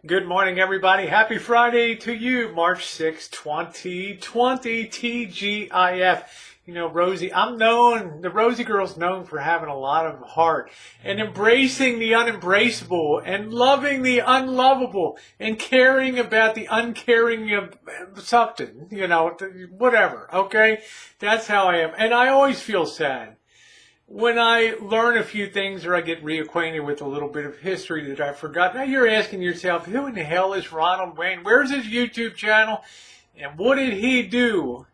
Good morning, everybody. Happy Friday to you, March 6, 2020, TGIF. You know, Rosie, the Rosie girl's known for having a lot of heart and embracing the unembraceable and loving the unlovable and caring about the uncaring of something, whatever, okay? That's how I am. And I always feel sad when I learn a few things or I get reacquainted with a little bit of history that I forgot. Now you're asking yourself, who in the hell is Ronald Wayne? Where's his YouTube channel? And what did he do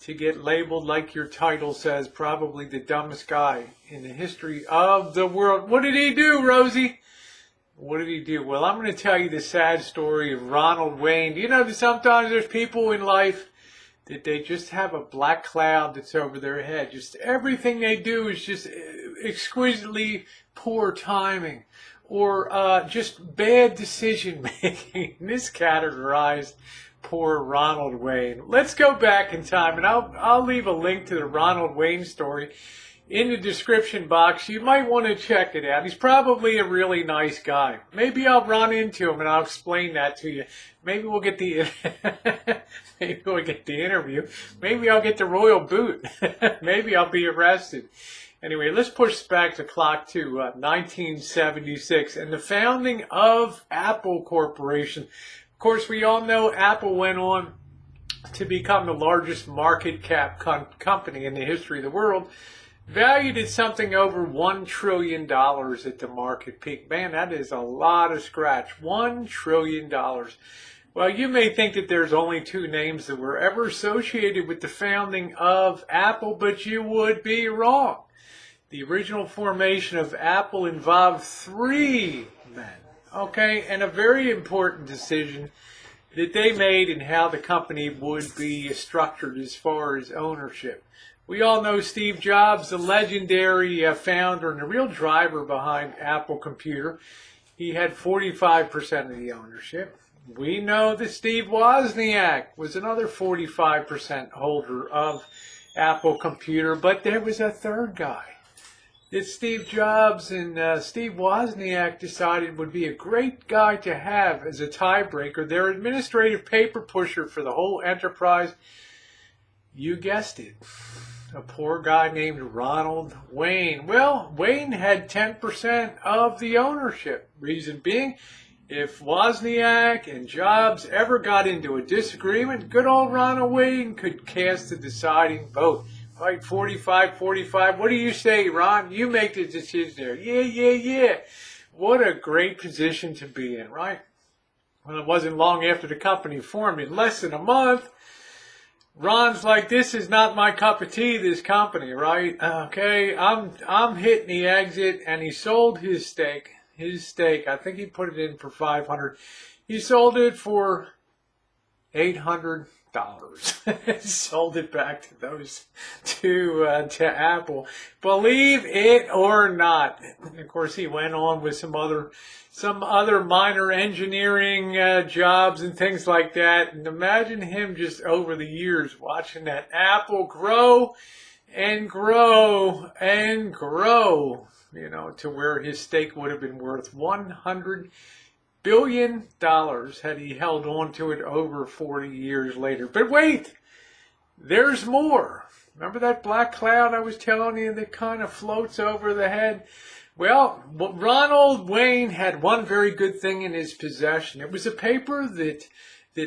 to get labeled, like your title says, probably the dumbest guy in the history of the world? What did he do, Rosie? What did he do? Well, I'm going to tell you the sad story of Ronald Wayne. You know that sometimes there's people in life that they just have a black cloud that's over their head. Just everything they do is just exquisitely poor timing or just bad decision making. This categorized poor Ronald Wayne. Let's go back in time, and I'll leave a link to the Ronald Wayne story in the description box. You might want to check it out. He's probably a really nice guy. Maybe I'll run into him and I'll explain that to you. Maybe we'll get the maybe we'll get the interview. Maybe I'll get the royal boot. Maybe I'll be arrested. Anyway, let's push back the clock to 1976 and the founding of Apple Corporation. Of course, we all know Apple went on to become the largest market cap company in the history of the world, valued at something over $1 trillion at the market peak. Man, that is a lot of scratch. $1 trillion. Well, you may think that there's only two names that were ever associated with the founding of Apple, but you would be wrong. The original formation of Apple involved three men, okay, and a very important decision that they made in how the company would be structured as far as ownership. We all know Steve Jobs, the legendary founder and the real driver behind Apple Computer. He had 45% of the ownership. We know that Steve Wozniak was another 45% holder of Apple Computer, but there was a third guy that Steve Jobs and Steve Wozniak decided would be a great guy to have as a tiebreaker, their administrative paper pusher for the whole enterprise. You guessed it. A poor guy named Ronald Wayne. Well, Wayne had 10% of the ownership. Reason being, if Wozniak and Jobs ever got into a disagreement, good old Ronald Wayne could cast the deciding vote. Right, 45-45. What do you say, Ron? You make the decision there. Yeah. What a great position to be in, right? Well, it wasn't long after the company formed, in less than a month, Ron's like, this is not my cup of tea, this company, right? Okay, I'm hitting the exit, and he sold his stake. I think he put it in for $500. He sold it for $800. Sold it back to those to Apple. Believe it or not. And of course, he went on with some other minor engineering jobs and things like that. And imagine him just over the years watching that Apple grow and grow and grow, to where his stake would have been worth $100 billion had he held on to it over 40 years later. But wait, there's more. Remember that black cloud I was telling you that kind of floats over the head? Well, Ronald Wayne had one very good thing in his possession. It was a paper that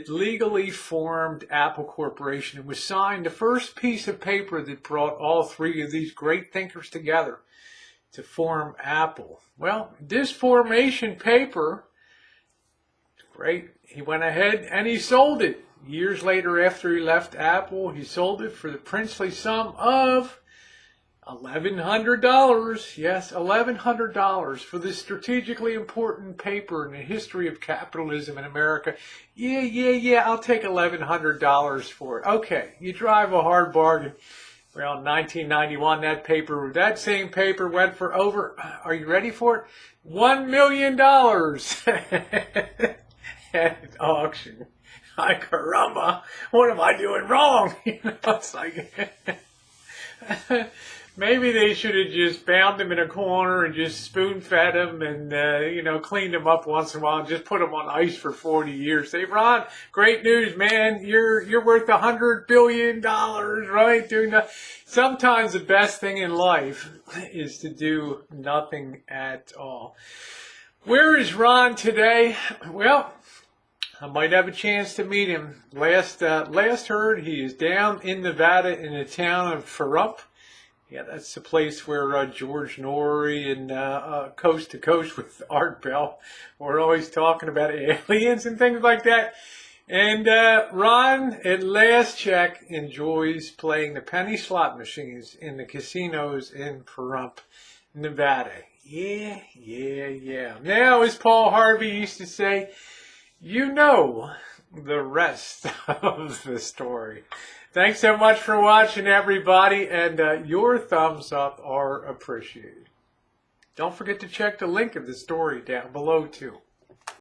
legally formed Apple Corporation. It was signed, the first piece of paper that brought all three of these great thinkers together to form Apple. Well, this formation paper, great, he went ahead and he sold it. Years later, after he left Apple, he sold it for the princely sum of $1,100. Yes, $1,100 for this strategically important paper in the history of capitalism in America. Yeah, I'll take $1,100 for it. Okay, you drive a hard bargain. Well, in 1991, that same paper went for over, are you ready for it? $1 million at auction. Ay, caramba, what am I doing wrong? It's like, Maybe they should have just bound him in a corner and just spoon-fed him and, cleaned him up once in a while and just put him on ice for 40 years. Say, Ron, great news, man. You're worth $100 billion, right? Sometimes the best thing in life is to do nothing at all. Where is Ron today? Well, I might have a chance to meet him. Last heard, he is down in Nevada in the town of Pahrump. Yeah, that's the place where George Norrie and Coast to Coast with Art Bell were always talking about aliens and things like that. And Ron, at last check, enjoys playing the penny slot machines in the casinos in Pahrump, Nevada. Yeah. Now, as Paul Harvey used to say, you know the rest of the story. Thanks so much for watching, everybody, and your thumbs up are appreciated. Don't forget to check the link of the story down below, too.